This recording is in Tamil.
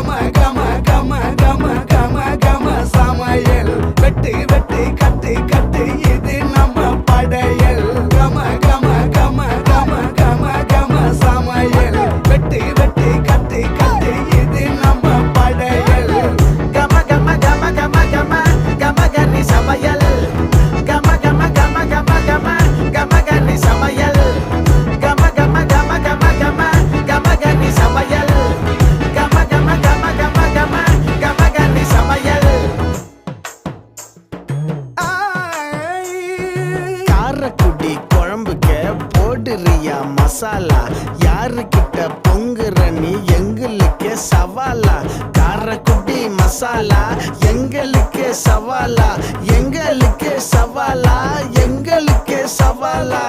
கம கம கம கம கம கம சமையல் வெட்டு வெட்டு கட்டு கட்டு இது நம்ம படையல் கம கம கம கம கம கம சமையல் வெட்டு வெட்டு கட்டு கட்டு இது நம்ம படையல் கம கம கம கம கம கம கன்னி சமையல் கம கம கம கம கம கம கன்னி சமையல் கம கம கம கம கம கம கன்னி சமையல் கம கம கம கம கம கம கன்னி சமையல் காரக்குடி குழம்புக்க போடுறியா மசாலா யாருக்கிட்ட பொங்குற நீ எங்களுக்கு சவாலா காரக்குடி மசாலா எங்களுக்கு சவாலா எங்களுக்கு சவாலா எங்களுக்கு சவாலா